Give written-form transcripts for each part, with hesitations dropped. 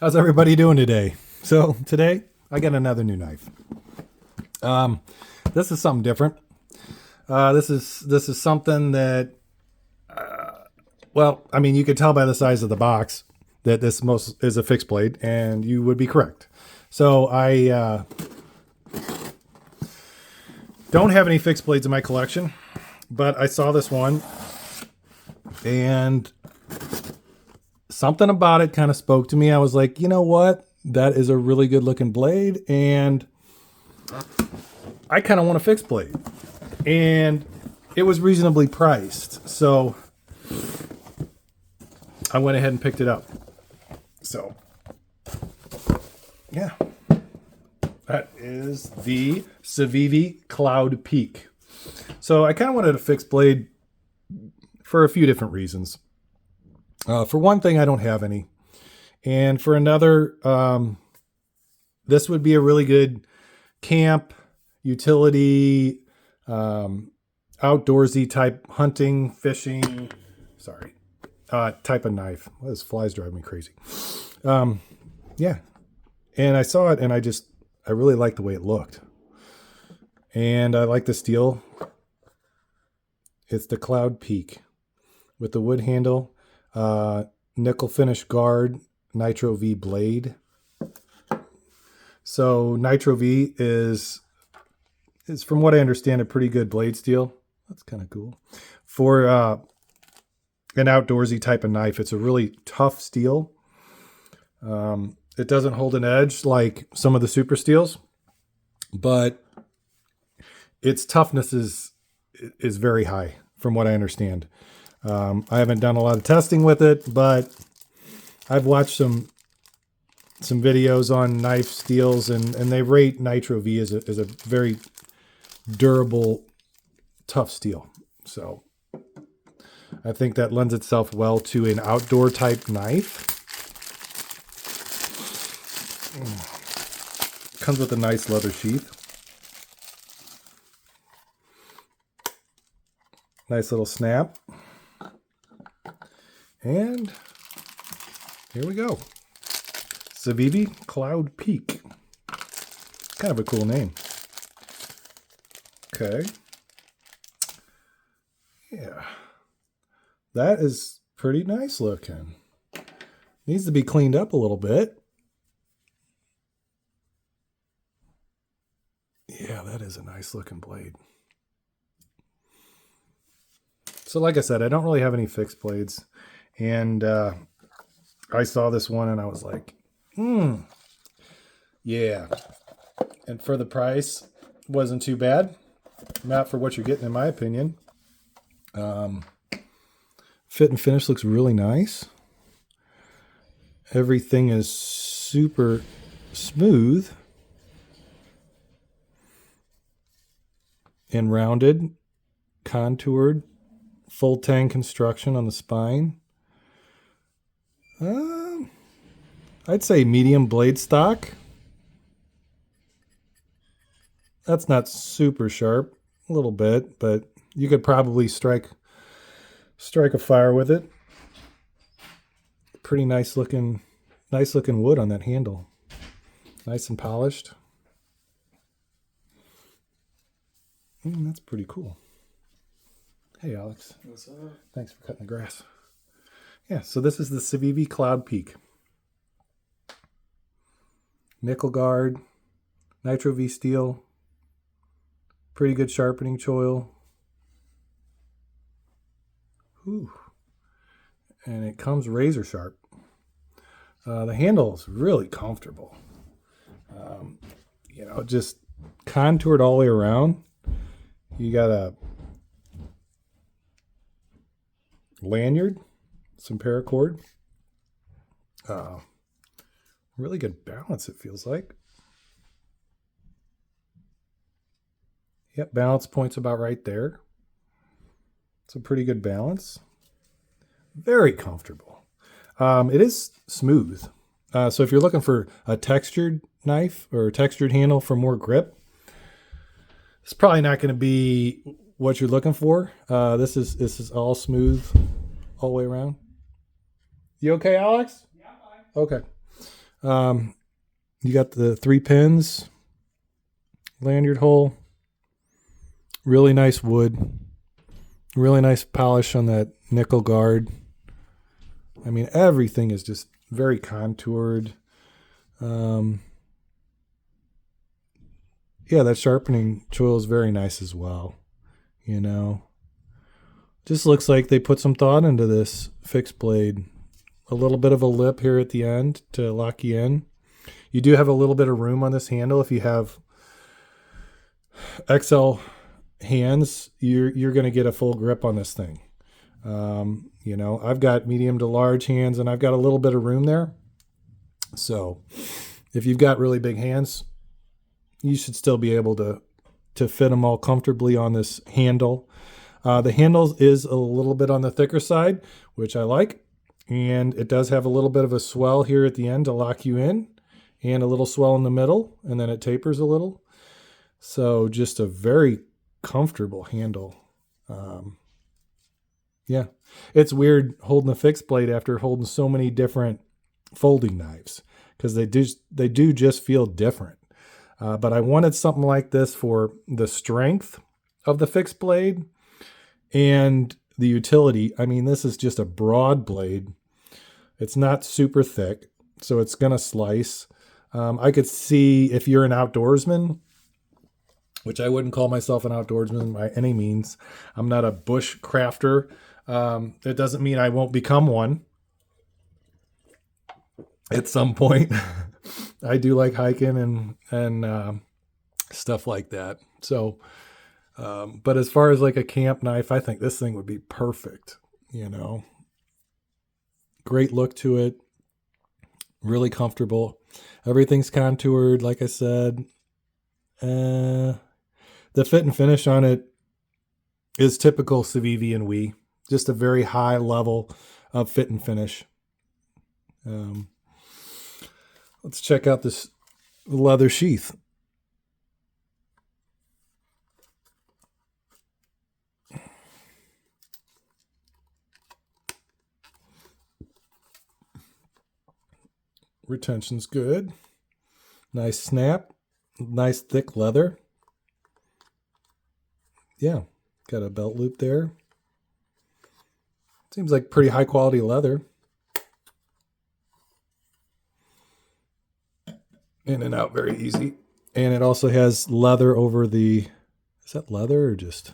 How's everybody doing today? So today I got another new knife. This is something different. This is something that, well, I mean, you could tell by the size of the box that this most is a fixed blade, and you would be correct. So I don't have any fixed blades in my collection, but I saw this one, and something about it kind of spoke to me. I was like, you know what? That is a really good looking blade, and I kind of want a fixed blade. And it was reasonably priced, so I went ahead and picked it up. So, yeah. That is the Civivi Cloud Peak. So I kind of wanted a fixed blade for a few different reasons. For one thing, I don't have any. And for another, this would be a really good camp, utility, outdoorsy type hunting, fishing, type of knife. Well, this flies drive me crazy. Yeah. And I saw it and I really liked the way it looked. And I like the steel. It's the Cloud Peak with the wood handle. Nickel finish guard, Nitro V blade. So Nitro V is from what I understand a pretty good blade steel. That's kind of cool for an outdoorsy type of knife. It's a really tough steel. It doesn't hold an edge like some of the super steels, but its toughness is very high from what I understand. I haven't done a lot of testing with it, but I've watched some videos on knife steels, and they rate Nitro V as a very durable, tough steel. So I think that lends itself well to an outdoor type knife. Comes with a nice leather sheath. Nice little snap. And here we go. Civivi Cloud Peak. Kind of a cool name. Okay. Yeah. That is pretty nice looking. Needs to be cleaned up a little bit. Yeah, that is a nice looking blade. So like I said, I don't really have any fixed blades. And I saw this one and I was like, yeah. And for the price, wasn't too bad. Not for what you're getting, in my opinion. Fit and finish looks really nice. Everything is super smooth and rounded, contoured, full tang construction on the spine. I'd say medium blade stock. That's not super sharp, a little bit, but you could probably strike a fire with it. Pretty nice looking wood on that handle. Nice and polished. That's pretty cool. Hey, Alex. What's up? Thanks for cutting the grass. Yeah, so this is the Civivi Cloud Peak. Nickel guard, Nitro V steel, pretty good sharpening choil. Whew. And it comes razor sharp. The handle is really comfortable. Just contoured all the way around. You got a lanyard, some paracord. Really good balance, it feels like. Yep, balance point's about right there. It's a pretty good balance. Very comfortable. It is smooth. So if you're looking for a textured knife or a textured handle for more grip, it's probably not going to be what you're looking for. This is all smooth all the way around. You okay, Alex? Yeah, fine. Okay. You got the 3 pins, lanyard hole, really nice wood, really nice polish on that nickel guard. I mean, everything is just very contoured. Yeah, that sharpening choil is very nice as well. You know, just looks like they put some thought into this fixed blade. A little bit of a lip here at the end to lock you in. You do have a little bit of room on this handle. If you have XL hands, you're going to get a full grip on this thing. You know, I've got medium to large hands, and I've got a little bit of room there. So if you've got really big hands, you should still be able to fit them all comfortably on this handle. The handle is a little bit on the thicker side, which I like. And it does have a little bit of a swell here at the end to lock you in, and a little swell in the middle, and then it tapers a little. So just a very comfortable handle. Yeah, it's weird holding a fixed blade after holding so many different folding knives, because they do just feel different. But I wanted something like this for the strength of the fixed blade and the utility. I mean, this is just a broad blade. It's not super thick, so it's going to slice. I could see if you're an outdoorsman, which I wouldn't call myself an outdoorsman by any means. I'm not a bush crafter. It doesn't mean I won't become one at some point. I do like hiking and stuff like that. So, but as far as like a camp knife, I think this thing would be perfect. You know, great look to it, really comfortable. Everything's contoured, like I said. The fit and finish on it is typical civivi and we. Just a very high level of fit and finish. Let's check out this leather sheath. Retention's good. Nice snap. Nice thick leather. Yeah, got a belt loop there. Seems like pretty high quality leather. In and out very easy. And it also has leather over the... Is that leather or just...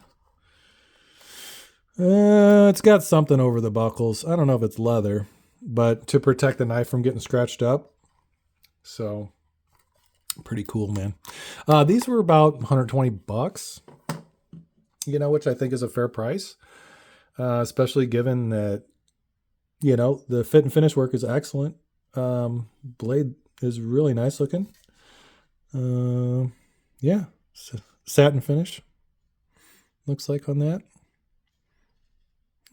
it's got something over the buckles. I don't know if it's leather, but to protect the knife from getting scratched up. So, pretty cool, man. These were about 120 bucks, you know, which I think is a fair price, especially given that, you know, the fit and finish work is excellent. Blade is really nice looking. Yeah, satin finish looks like on that.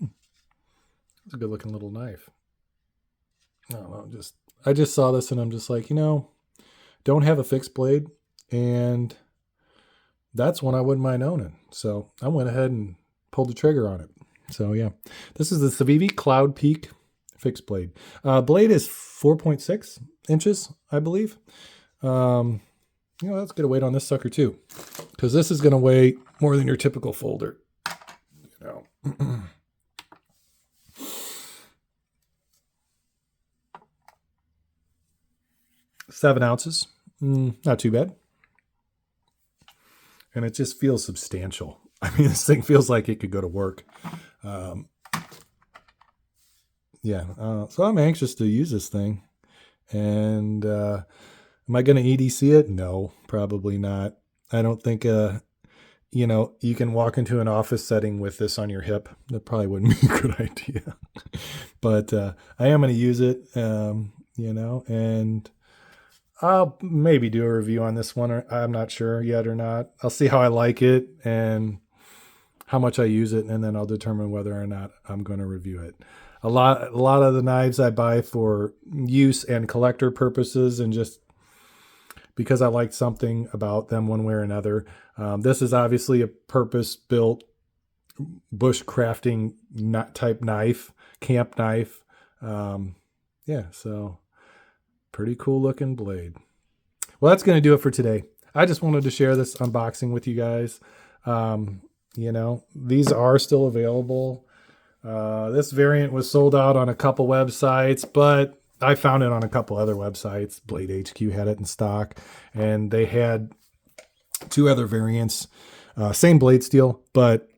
It's a good looking little knife. I don't know, I just saw this and I'm just like, you know, don't have a fixed blade, and that's one I wouldn't mind owning. So I went ahead and pulled the trigger on it. So yeah, this is the civivi Cloud Peak fixed blade. Blade is 4.6 inches, I believe. You know, let's get a weight on this sucker too, because this is going to weigh more than your typical folder. You know. 7 ounces. Not too bad. And it just feels substantial. I mean, this thing feels like it could go to work. Yeah. So I'm anxious to use this thing. And am I going to EDC it? No, probably not. I don't think, you know, you can walk into an office setting with this on your hip. That probably wouldn't be a good idea. But I am going to use it, you know, and I'll maybe do a review on this one. I'm not sure yet or not. I'll see how I like it and how much I use it, and then I'll determine whether or not I'm going to review it. A lot of the knives I buy for use and collector purposes, and just because I like something about them one way or another. This is obviously a purpose-built bush crafting type knife, camp knife. Yeah, so Pretty cool looking blade. Well, that's going to do it for today. I just wanted to share this unboxing with you guys. You know, these are still available. This variant was sold out on a couple websites, but I found it on a couple other websites. Blade HQ had it in stock, and they had 2 other variants. Same blade steel, but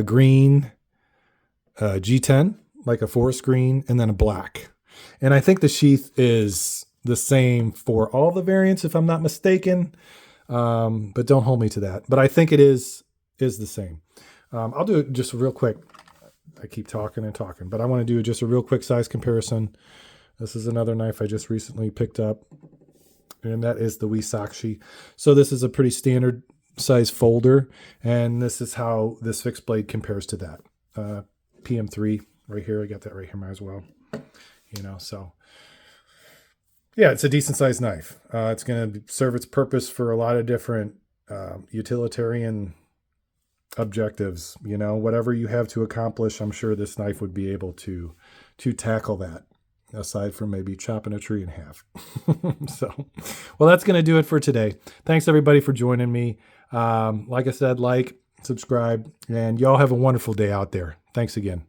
green G10, like a forest green, and then a black. And I think the sheath is the same for all the variants, if I'm not mistaken. But don't hold me to that. But I think it is the same. I'll do it just real quick. I keep talking and talking, but I want to do just a real quick size comparison. This is another knife I just recently picked up, and that is the Wisakshi. So this is a pretty standard size folder, and this is how this fixed blade compares to that. PM3 right here. I got that right here as well. You know, so yeah, it's a decent sized knife. It's going to serve its purpose for a lot of different utilitarian objectives. You know, whatever you have to accomplish, I'm sure this knife would be able to tackle that, aside from maybe chopping a tree in half. So, well, that's going to do it for today. Thanks everybody for joining me. Like I said, like, subscribe, and y'all have a wonderful day out there. Thanks again.